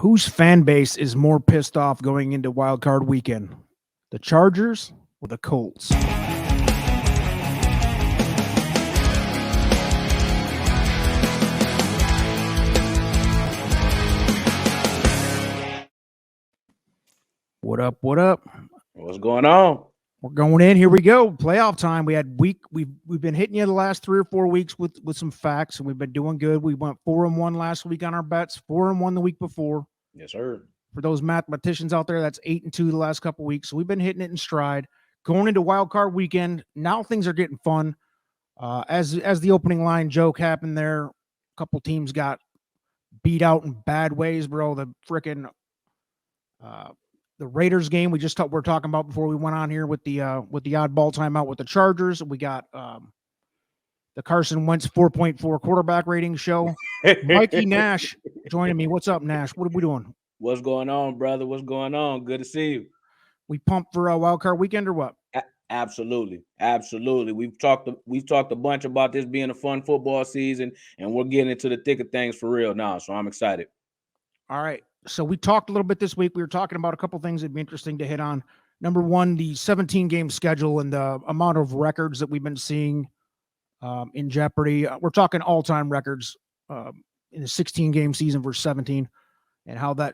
Whose fan base is more pissed off going into Wild Card Weekend? The Chargers or the Colts? What up? What up? What's going on? We're going in. Here we go. Playoff time. We've been hitting you the last 3 or 4 weeks with some facts, and we've been doing good. We went 4-1 last week on our bets, 4-1 the week before. Yes, sir. For those mathematicians out there, that's 8-2 the last couple weeks. So we've been hitting it in stride. Going into Wild Card Weekend, now things are getting fun. As the opening line joke happened there, a couple teams got beat out in bad ways, bro. The freaking the Raiders game we're talking about before we went on here with the oddball timeout with the Chargers. We got the Carson Wentz 4.4 quarterback rating show. Mikey Nash joining me. What's up, Nash? What are we doing? What's going on, brother? What's going on? Good to see you. We pumped for a Wild Card Weekend or what? Absolutely. We've talked a bunch about this being a fun football season, and we're getting into the thick of things for real now. So I'm excited. All right. So we talked a little bit this week. We were talking about a couple things that'd be interesting to hit on. Number one, the 17-game schedule and the amount of records that we've been seeing in jeopardy. We're talking all-time records in a 16-game season versus 17, and how that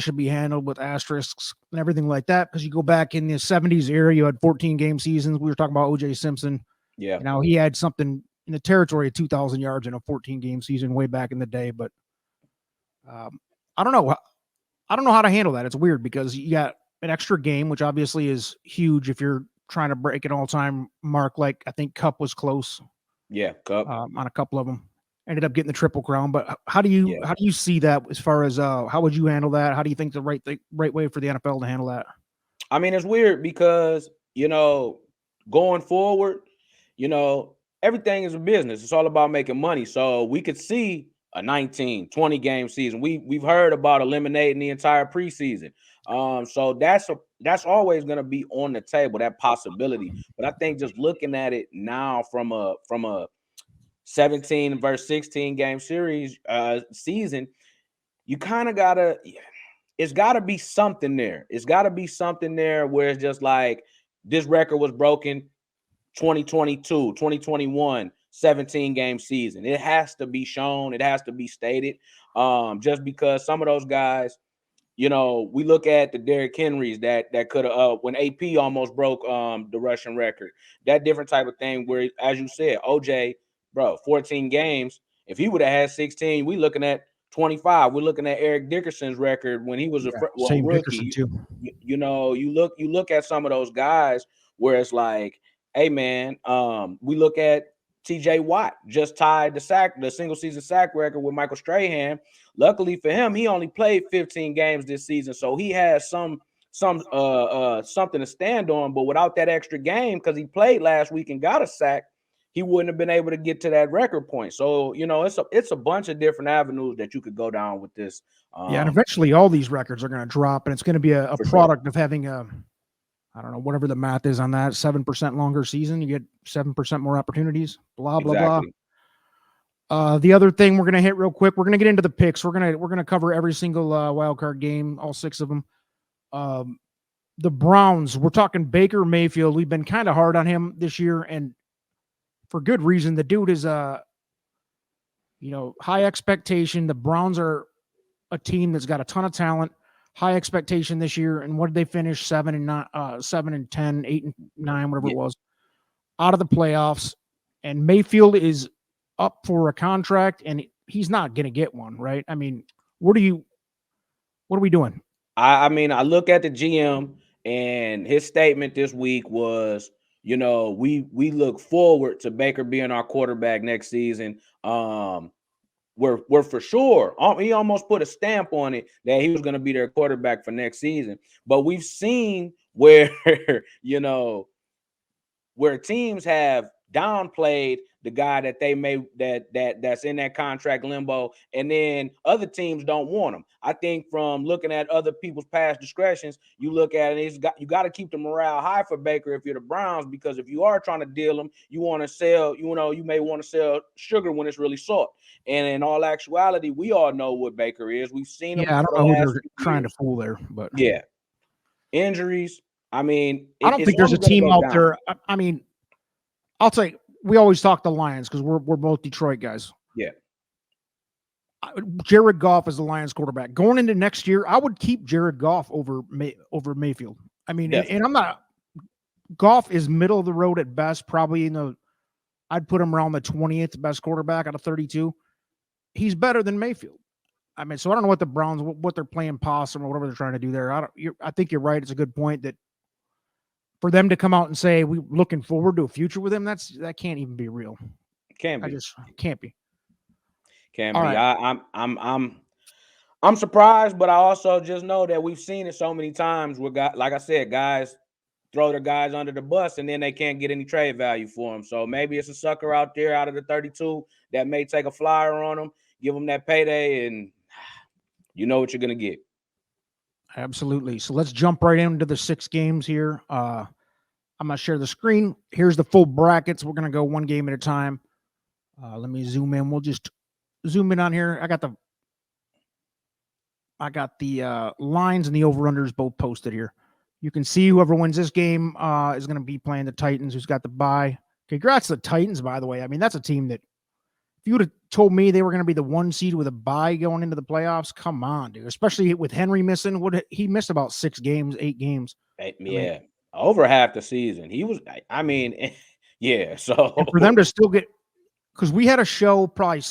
should be handled with asterisks and everything like that. Because you go back in the 70s era, you had 14-game seasons. We were talking about O.J. Simpson. Yeah. Now he had something in the territory of 2,000 yards in a 14-game season way back in the day, but I don't know. I don't know how to handle that. It's weird because you got an extra game, which obviously is huge if you're trying to break an all-time mark. Like I think Cup was close. Yeah, Cup on a couple of them. Ended up getting the Triple Crown. But how do you see that as far as how would you handle that? How do you think the right way for the NFL to handle that? I mean, it's weird because going forward, everything is a business. It's all about making money. So we could see a 19, 20 game season. We've heard about eliminating the entire preseason. So that's always going to be on the table, that possibility. But I think just looking at it now from a 17 versus 16 game series season, you kind of it's gotta be something there. It's gotta be something there where it's just like this record was broken 2022, 2021. 17-game season. It has to be shown. It has to be stated. Just because some of those guys, we look at the Derrick Henrys that could have when AP almost broke the rushing record. That different type of thing where, as you said, OJ, bro, 14 games. If he would have had 16, we looking at 25. We're looking at Eric Dickerson's record when he was a rookie. Too. You look at some of those guys where it's like, hey man, we look at TJ Watt just tied the single season sack record with Michael Strahan. Luckily for him, he only played 15 games this season, so he has something to stand on. But without that extra game, because he played last week and got a sack, he wouldn't have been able to get to that record point. So it's a bunch of different avenues that you could go down with this. And eventually all these records are going to drop, and it's going to be a product of having I don't know, whatever the math is on that, 7% longer season, you get 7% more opportunities, blah, blah, blah. The other thing we're going to hit real quick, we're going to get into the picks. We're going to cover every single wild card game, all 6 of them. The Browns, we're talking Baker Mayfield. We've been kind of hard on him this year, and for good reason. The dude is high expectation. The Browns are a team that's got a ton of talent. High expectation this year, and what did they finish? 7-10, 8-9, whatever it was, out of the playoffs. And Mayfield is up for a contract, and he's not going to get one, right? I mean, what are we doing? I mean, I look at the GM, and his statement this week was, we look forward to Baker being our quarterback next season. We're for sure. He almost put a stamp on it that he was going to be their quarterback for next season. But we've seen where, where teams have downplayed the guy that they may that's in that contract limbo, and then other teams don't want him. I think from looking at other people's past discretions, you look at it, you got to keep the morale high for Baker if you're the Browns, because if you are trying to deal him, you want to sell, you may want to sell sugar when it's really salt. And in all actuality, we all know what Baker is. We've seen him. Yeah, I don't the know who last they're few trying to years. fool there, but Yeah, injuries. I mean, I don't it's think there's a only going to team go out down. there. I mean, I'll tell you, we always talk the Lions because we're both Detroit guys. Yeah. Jared Goff is the Lions quarterback. Going into next year, I would keep Jared Goff over Mayfield. I mean, and I'm not. Goff is middle of the road at best, probably I'd put him around the 20th best quarterback out of 32. He's better than Mayfield. I mean, so I don't know what the Browns, what they're playing possum or whatever they're trying to do there. I think you're right. It's a good point that for them to come out and say we're looking forward to a future with him, that can't even be real. Can't be. I just can't be. Can't All be. right. I'm surprised, but I also just know that we've seen it so many times where like I said, guys throw their guys under the bus and then they can't get any trade value for them. So maybe it's a sucker out there out of the 32 that may take a flyer on them, give them that payday, and you know what you're going to get. Absolutely. So let's jump right into the 6 games here. I'm going to share the screen. Here's the full brackets. We're going to go one game at a time. Let me zoom in. We'll just zoom in on here. I got the lines and the over-unders both posted here. You can see whoever wins this game is going to be playing the Titans, who's got the bye. Congrats to the Titans, by the way. I mean, that's a team that if you would have told me they were going to be the 1 seed with a bye going into the playoffs, come on, dude. Especially with Henry missing. He missed about 6 games, 8 games. Yeah, I mean, over half the season. He was, I mean, yeah. So and for them to still get, because we had a show probably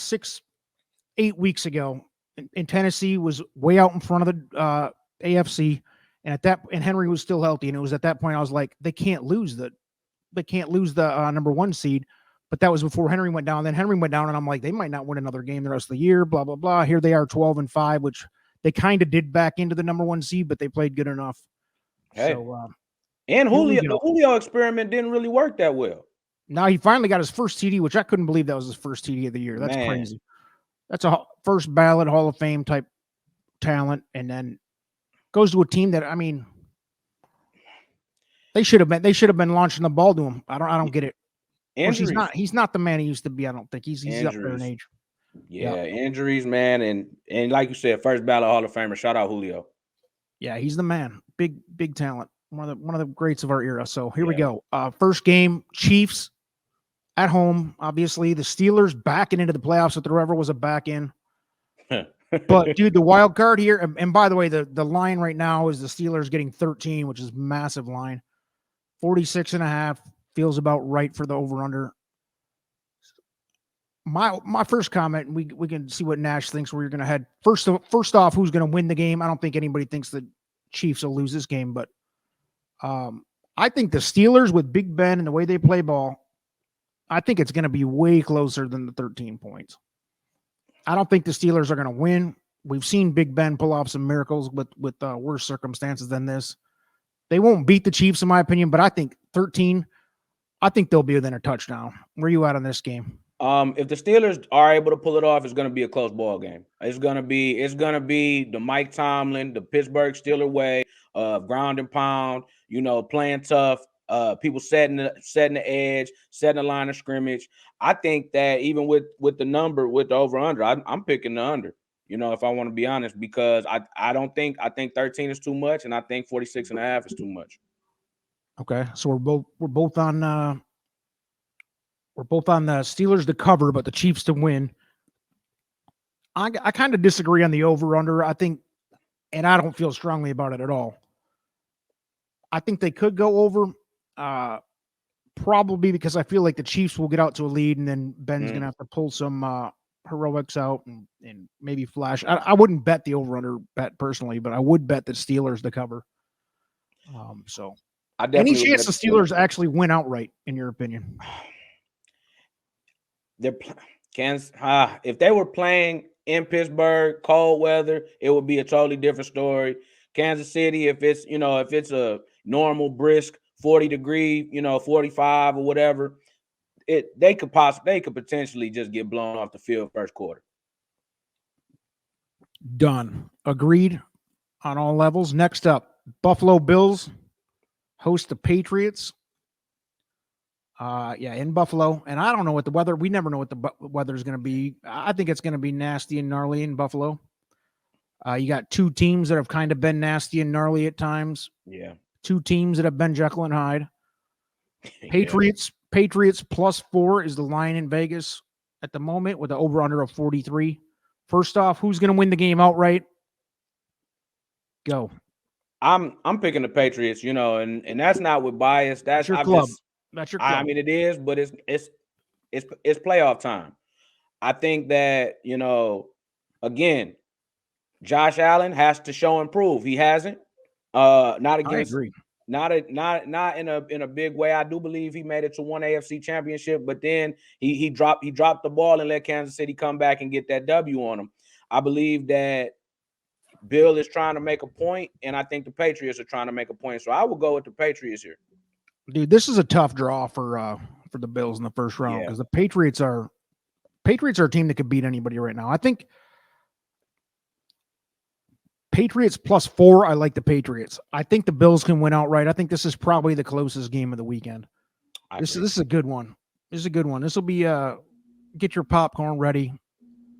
8 weeks ago, in Tennessee was way out in front of the AFC, and Henry was still healthy, and it was at that point I was like, they can't lose the number 1 seed. But that was before Henry went down. Then Henry went down, and I'm like, they might not win another game the rest of the year, blah, blah, blah. Here they are 12-5, which they kind of did back into the number 1 seed, but they played good enough. Hey. So, and the Julio experiment didn't really work that well. Now he finally got his first TD, which I couldn't believe that was his first TD of the year. That's crazy. That's a first ballot Hall of Fame type talent, and then goes to a team that, I mean, they should have been launching the ball to him. I don't get it. He's not the man he used to be. I don't think he's up there in age. Yeah, injuries, man, and like you said, first ballot Hall of Famer. Shout out Julio. Yeah, he's the man. Big talent. One of the greats of our era. So here we go. First game, Chiefs at home. Obviously, the Steelers backing into the playoffs if there ever was a back in. But dude, the wild card here, and by the way, the line right now is the Steelers getting 13, which is massive line. 46.5 feels about right for the over-under. My first comment, and we can see what Nash thinks where you're going to head. First off, who's going to win the game? I don't think anybody thinks the Chiefs will lose this game, but I think the Steelers with Big Ben and the way they play ball, I think it's going to be way closer than the 13 points. I don't think the Steelers are going to win. We've seen Big Ben pull off some miracles with worse circumstances than this. They won't beat the Chiefs, in my opinion, but I think 13, I think they'll be within a touchdown. Where are you at on this game? If the Steelers are able to pull it off, it's going to be a close ball game. It's going to be the Mike Tomlin, the Pittsburgh Steeler way of ground and pound, playing tough, people setting the edge, setting the line of scrimmage. I think that even with the over under, I'm picking the under. If I want to be honest, because I think 13 is too much, and I think 46.5 is too much. Okay, so we're both on the Steelers to cover, but the Chiefs to win. I kind of disagree on the over under. I think, and I don't feel strongly about it at all. I think they could go over, probably because I feel like the Chiefs will get out to a lead, and then Ben's gonna have to pull some heroics out and maybe flash. I wouldn't bet the over under bet personally, but I would bet the Steelers to cover. So any chance the Steelers actually win outright, in your opinion? If they were playing in Pittsburgh, cold weather, it would be a totally different story. Kansas City, if it's a normal brisk 40 degree, 45 or whatever, they could potentially just get blown off the field first quarter. Done. Agreed on all levels. Next up, Buffalo Bills host the Patriots. In Buffalo. And I don't know what the weather, we never know what the weather is going to be. I think it's going to be nasty and gnarly in Buffalo. You got two teams that have kind of been nasty and gnarly at times. Yeah. Two teams that have been Jekyll and Hyde. Patriots +4 is the line in Vegas at the moment with the over-under of 43. First off, who's going to win the game outright? Go. I'm picking the Patriots, and that's not with bias. That's your club. That's your club. I mean, it is, but it's playoff time. I think that, again, Josh Allen has to show and prove. He hasn't. Not against. I agree. Not in a big way. I do believe he made it to one AFC championship, but then he dropped the ball and let Kansas City come back and get that W on him. I believe that Bill is trying to make a point, and I think the Patriots are trying to make a point. So I will go with the Patriots here. Dude, this is a tough draw for the Bills in the first round because the Patriots are a team that could beat anybody right now. I think Patriots +4. I like the Patriots. I think the Bills can win outright. I think this is probably the closest game of the weekend. This is a good one. This will be get your popcorn ready,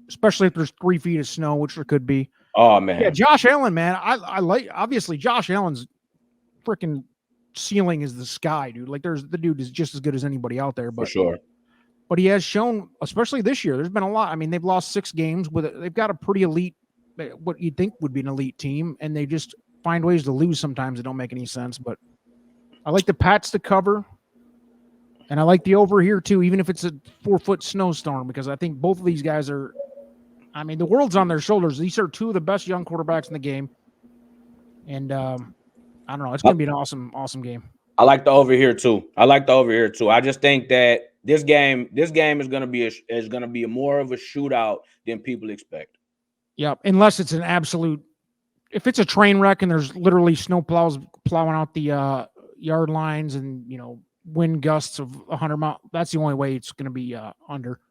especially if there's 3 feet of snow, which there could be. Oh man, yeah, Josh Allen, man. I like, obviously Josh Allen's freaking ceiling is the sky, dude. Like the dude is just as good as anybody out there, but for sure. But he has shown, especially this year, there's been a lot. I mean, they've lost 6 games they've got a pretty elite, what you'd think would be an elite team, and they just find ways to lose sometimes that don't make any sense. But I like the Pats to cover, and I like the over here too, even if it's a 4-foot snowstorm, because I think both of these guys are, I mean, the world's on their shoulders. These are 2 of the best young quarterbacks in the game. And I don't know. It's going to be an awesome game. I like the over here too. I just think that this game is going to be more of a shootout than people expect. Yeah, unless it's an absolute. If it's a train wreck and there's literally snow plows plowing out the yard lines and wind gusts of 100 miles, that's the only way it's going to be under.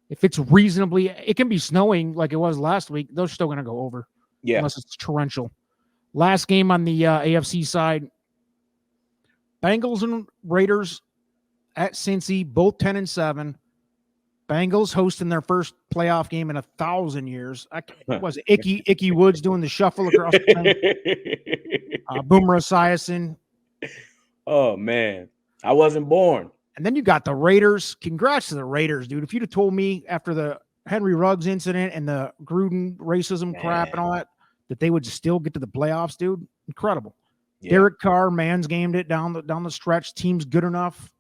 If it's reasonably, it can be snowing like it was last week. They're still going to go over. Yeah, unless it's torrential. Last game on the AFC side, Bengals and Raiders at Cincy, both 10-7. Bengals hosting their first playoff game in 1,000 years. Was it Icky Woods doing the shuffle across the thing? Boomer Esiason. Oh man, I wasn't born. And then you got the Raiders. Congrats to the Raiders, dude. If you'd have told me after the Henry Ruggs incident and the Gruden racism crap and all that they would still get to the playoffs, dude, incredible. Yeah. Derek Carr man's gamed it down the stretch. Team's good enough.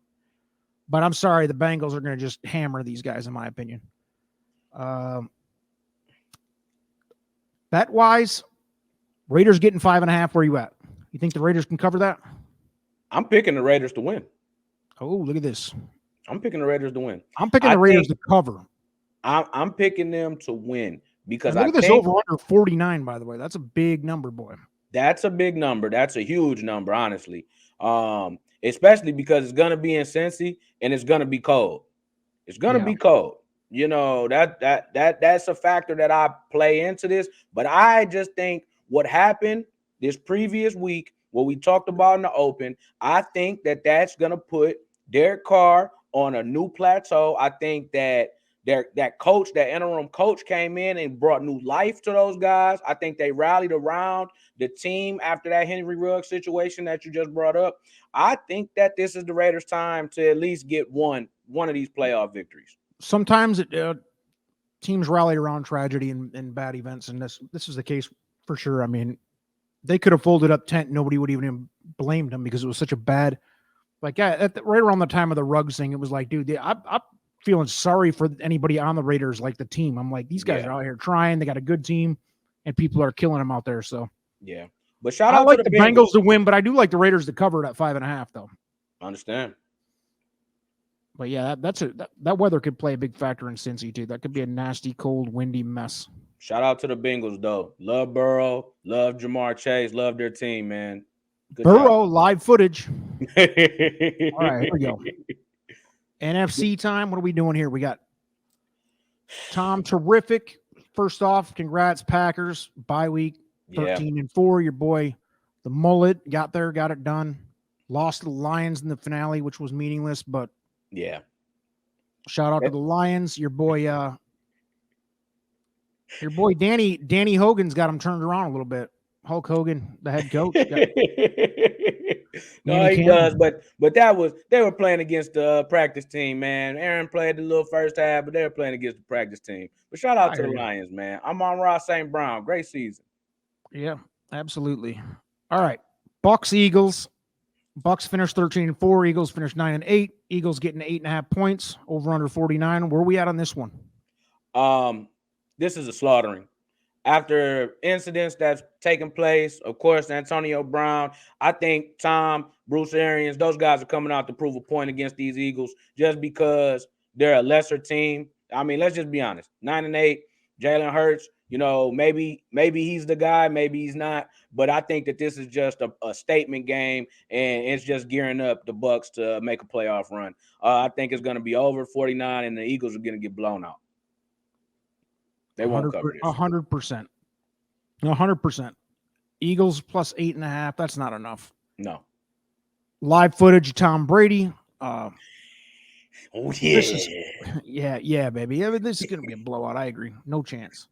But I'm sorry, the Bengals are going to just hammer these guys, in my opinion. Bet-wise, Raiders getting 5.5. Where you at? You think the Raiders can cover that? I'm picking the Raiders to win. Oh, look at this. I'm picking the Raiders to win. I'm picking the Raiders to cover. I'm picking them to win because look at this over under 49, by the way. That's a big number, boy. That's a big number. That's a huge number, honestly. Especially because it's gonna be in Cincy and it's gonna be cold. It's gonna be cold. That's a factor that I play into this. But I just think what happened this previous week, what we talked about in the open, I think that's gonna put Derek Carr on a new plateau. I think that that interim coach came in and brought new life to those guys. I think they rallied around the team after that Henry Ruggs situation that you just brought up. I think that this is the Raiders' time to at least get one of these playoff victories. Sometimes teams rally around tragedy and bad events, and this is the case for sure. I mean, they could have folded up tent. Nobody would even blamed them because it was such a bad, right around the time of the Ruggs thing, it was like, dude, I'm feeling sorry for anybody on the Raiders, like the team. I'm like, these guys are out here trying. They got a good team, and people are killing them out there. So yeah, but shout out to the Bengals to win, but I do like the Raiders to cover it at 5.5, though. I understand. But yeah, that weather could play a big factor in Cincy too. That could be a nasty, cold, windy mess. Shout out to the Bengals though. Love Burrow, love Jamar Chase, love their team, man. Good Burrow job. Live footage. All right, here we go. NFC time. What are we doing here? We got Tom Terrific. First off, congrats, Packers. Bye week, Yeah. 13-4. Your boy, the mullet, got there, got it done. Lost to the Lions in the finale, which was meaningless, but Yeah. shout out to the Lions. Your boy Danny Hogan's got him turned around a little bit. Hulk Hogan, the head coach. No, he does, but they were playing against the practice team, man. Aaron played the little first half, but they were playing against the practice team. But shout out to the Lions, man. I'm on Ross St. Brown. Great season. Yeah, absolutely. All right. Bucks, Eagles. Bucks finished 13-4. Eagles finished 9-8. Eagles getting 8.5 points. Over under 49. Where are we at on this one? This is a slaughtering. After incidents that's taken place, of course, Antonio Brown, I think Tom, Bruce Arians, those guys are coming out to prove a point against these Eagles just because they're a lesser team. I mean, let's just be honest. 9-8, Jalen Hurts, maybe he's the guy, maybe he's not. But I think that this is just a statement game, and it's just gearing up the Bucks to make a playoff run. I think it's going to be over 49, and the Eagles are going to get blown out. They won't cover this. 100%. 100%. Eagles plus 8.5. That's not enough. No. Live footage of Tom Brady. Oh, yeah. Yeah, baby. I mean, this is going to be a blowout. I agree. No chance.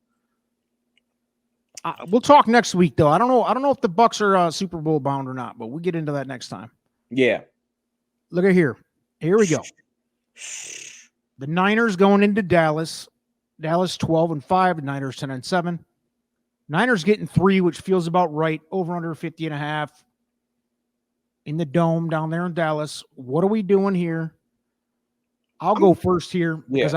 We'll talk next week, though. I don't know if the Bucks are Super Bowl bound or not, but we'll get into that next time. Yeah. Look at here. Here we go. The Niners going into Dallas. Dallas 12-5. The Niners 10-7. Niners getting 3, which feels about right. Over under 50.5 in the dome down there in Dallas. What are we doing here? I'll go first here because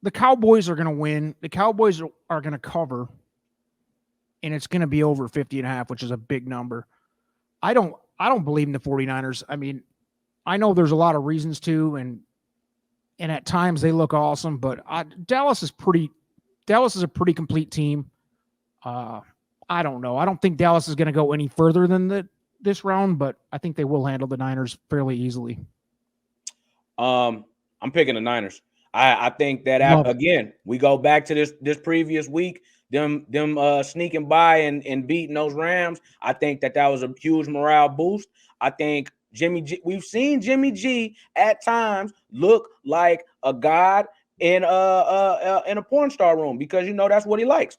the Cowboys are going to win. The Cowboys are going to cover, and it's going to be over 50.5, which is a big number. I don't believe in the 49ers. I mean, I know there's a lot of reasons to, and at times they look awesome, but Dallas is a pretty complete team. I don't know. I don't think Dallas is going to go any further than this round, but I think they will handle the Niners fairly easily. I'm picking the Niners. I think that again, we go back to this previous week, them sneaking by and beating those Rams. I think that was a huge morale boost. I think we've seen Jimmy G at times look like a god in a porn star room because that's what he likes.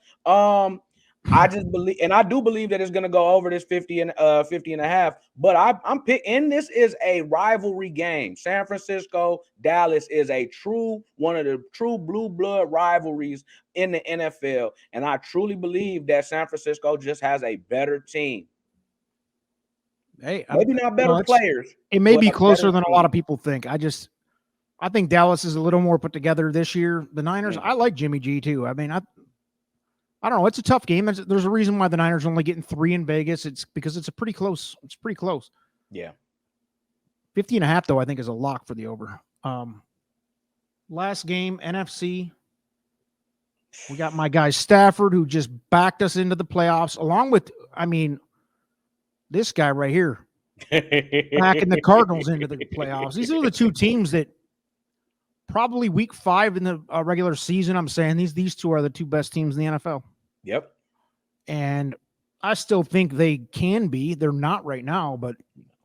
I just believe, and I do believe that it's going to go over this 50.5. But I'm picking. This is a rivalry game. San Francisco, Dallas is one of the true blue blood rivalries in the NFL, and I truly believe that San Francisco just has a better team. Hey, maybe not better players. It may be closer than a lot of people think. I think Dallas is a little more put together this year. The Niners, I like Jimmy G too. I mean, I don't know. It's a tough game. There's a reason why the Niners are only getting 3 in Vegas. It's because it's pretty close. It's pretty close. Yeah. 50.5 though, I think is a lock for the over. Last game, NFC. We got my guy Stafford, who just backed us into the playoffs, along with, this guy right here, backing the Cardinals into the playoffs. These are the two teams that probably week 5 in the regular season, I'm saying these two are the two best teams in the NFL. Yep. And I still think they can be. They're not right now, but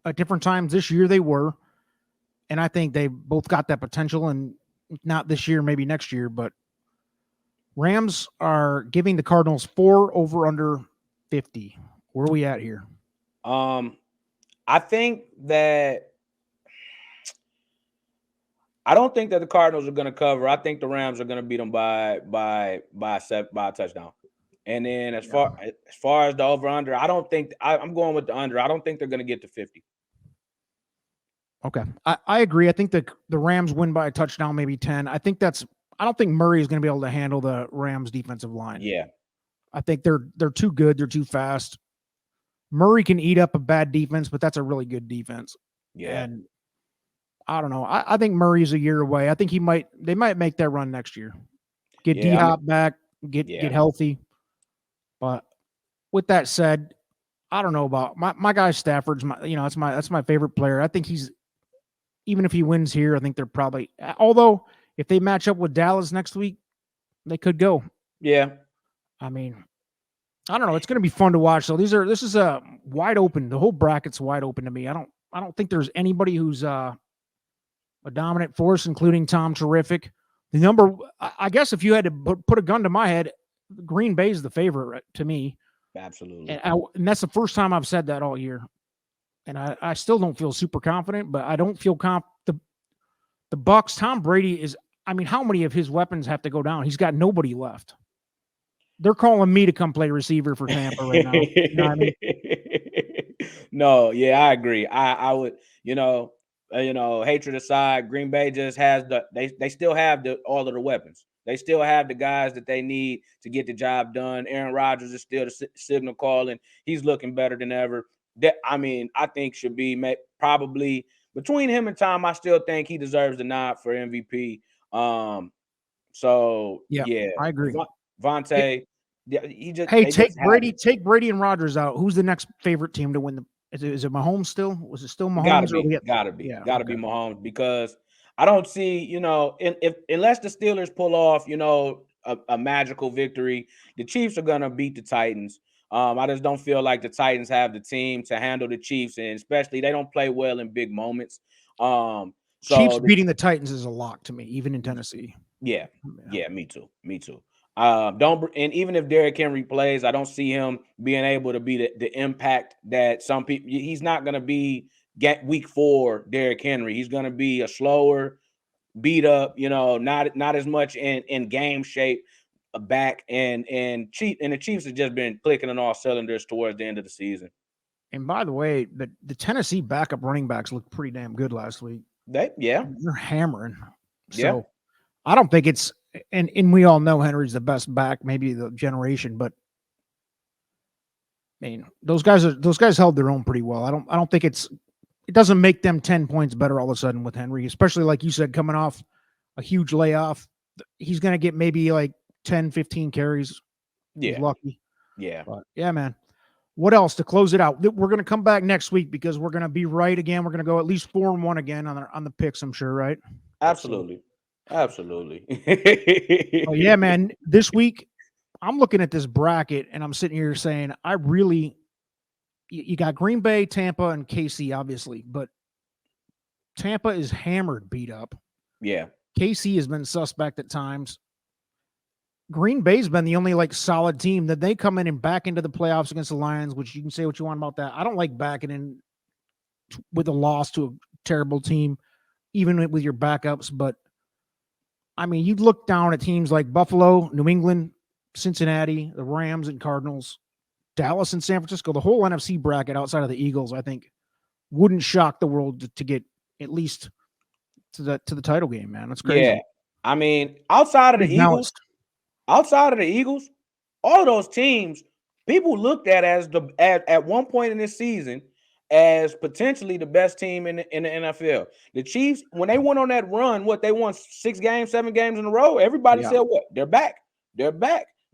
at different times this year they were. And I think they both got that potential, and not this year, maybe next year. But Rams are giving the Cardinals 4 over under 50. Where are we at here? I think that I don't think that the Cardinals are going to cover. I think the Rams are going to beat them by a touchdown. And then as far as the over under, I don't think I'm going with the under. I don't think they're going to get to 50. Okay, I agree. I think the Rams win by a touchdown, maybe 10. I don't think Murray is going to be able to handle the Rams defensive line. Yeah, I think they're too good. They're too fast. Murray can eat up a bad defense, but that's a really good defense. Yeah. And I don't know. I think Murray's a year away. I think they might make that run next year. Get D-Hop back, get healthy. But with that said, I don't know about my guy Stafford's that's my favorite player. I think he's even if he wins here, I think they're probably. Although if they match up with Dallas next week, they could go. Yeah. I mean, I don't know. It's going to be fun to watch. So this is a wide open. The whole bracket's wide open to me. I don't think there's anybody who's a dominant force, including Tom Terrific. The number, I guess, if you had to put a gun to my head, Green Bay's the favorite to me. Absolutely. And that's the first time I've said that all year. And I still don't feel super confident, but I don't feel the Bucks. Tom Brady is. I mean, how many of his weapons have to go down? He's got nobody left. They're calling me to come play receiver for Tampa right now. You know what I mean? No, yeah, I agree. I would, hatred aside, Green Bay just has they still have all of the weapons. They still have the guys that they need to get the job done. Aaron Rodgers is still the signal calling. He's looking better than ever. I think should be probably between him and Tom. I still think he deserves the nod for MVP. So yeah, I agree. Vontae. Yeah, take Brady and Rodgers out. Who's the next favorite team to win the? Is it Mahomes still? Was it still Mahomes? Gotta be Mahomes, because I don't see, if unless the Steelers pull off, a magical victory, the Chiefs are gonna beat the Titans. I just don't feel like the Titans have the team to handle the Chiefs, and especially they don't play well in big moments. So Chiefs beating the Titans is a lock to me, even in Tennessee. Yeah, me too. And even if Derrick Henry plays, I don't see him being able to be the impact that some people. He's not going to be week 4 Derrick Henry. He's going to be a slower, beat up, not as much in game shape back. And the Chiefs have just been clicking on all cylinders towards the end of the season. And by the way, the Tennessee backup running backs looked pretty damn good last week. They're hammering. So I don't think it's. And we all know Henry's the best back, maybe the generation, but I mean, those guys held their own pretty well. I don't think it doesn't make them 10 points better all of a sudden with Henry, especially like you said, coming off a huge layoff. He's going to get maybe like 10, 15 carries. Yeah. He's lucky. Yeah. But yeah, man. What else to close it out? We're going to come back next week because we're going to be right again. We're going to go at least 4-1 again on the picks, I'm sure, right? Absolutely. Absolutely. Oh yeah, man. This week, I'm looking at this bracket and I'm sitting here saying, you got Green Bay, Tampa, and KC, obviously, but Tampa is hammered, beat up. Yeah. KC has been suspect at times. Green Bay's been the only solid team that they come in and back into the playoffs against the Lions, which you can say what you want about that. I don't like backing in with a loss to a terrible team, even with your backups, but I mean, you look down at teams like Buffalo, New England, Cincinnati, the Rams and Cardinals, Dallas and San Francisco, the whole NFC bracket outside of the Eagles, I think wouldn't shock the world to get at least to the title game, man. That's crazy. Yeah. I mean, outside of the Eagles, all of those teams, people looked at at one point in this season as potentially the best team in the NFL. The Chiefs, when they went on that run, they won 7 games in a row. Everybody said, what? They're back.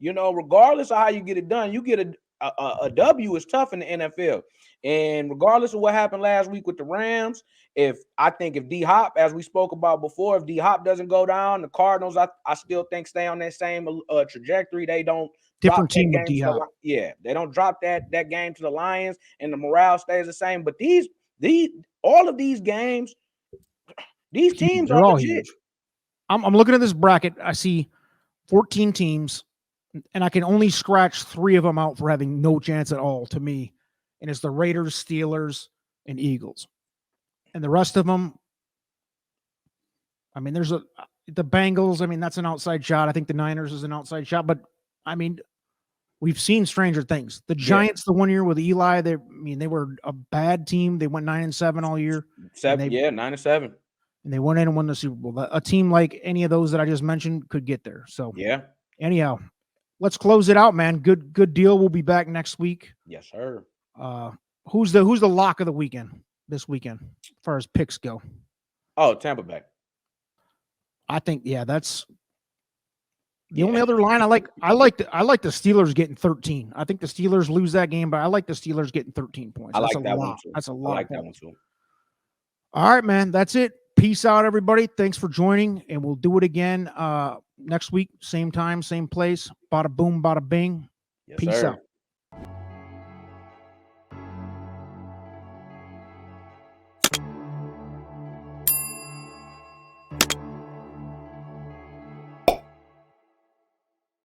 Regardless of how you get it done, you get a W is tough in the NFL. And regardless of what happened last week with the Rams, if D-Hop, as we spoke about before, if D-Hop doesn't go down, the Cardinals, I still think stay on that same trajectory. They don't different team with D-Hop. They don't drop that game to the Lions, and the morale stays the same. But all of these games, these teams are all legit. Huge. I'm looking at this bracket. I see 14 teams, and I can only scratch 3 of them out for having no chance at all to me. And it's the Raiders, Steelers, and Eagles. And the rest of them, I mean, there's the Bengals. I mean, that's an outside shot. I think the Niners is an outside shot. But, I mean, we've seen stranger things. The Giants, the one year with Eli, they were a bad team. They went 9-7 all year. 9-7. And they went in and won the Super Bowl. A team like any of those that I just mentioned could get there. So, anyhow, let's close it out, man. Good deal. We'll be back next week. Yes, sir. Who's the lock of the weekend this weekend as far as picks go? Oh, Tampa Bay. I think that's the only other line I like. I like the Steelers getting 13. I think the Steelers lose that game, but I like the Steelers getting 13 points. I like that one too. That's a lot. I like that one too. All right, man. That's it. Peace out, everybody. Thanks for joining, and we'll do it again next week, same time, same place. Bada boom, bada bing. Yes, Peace sir. out.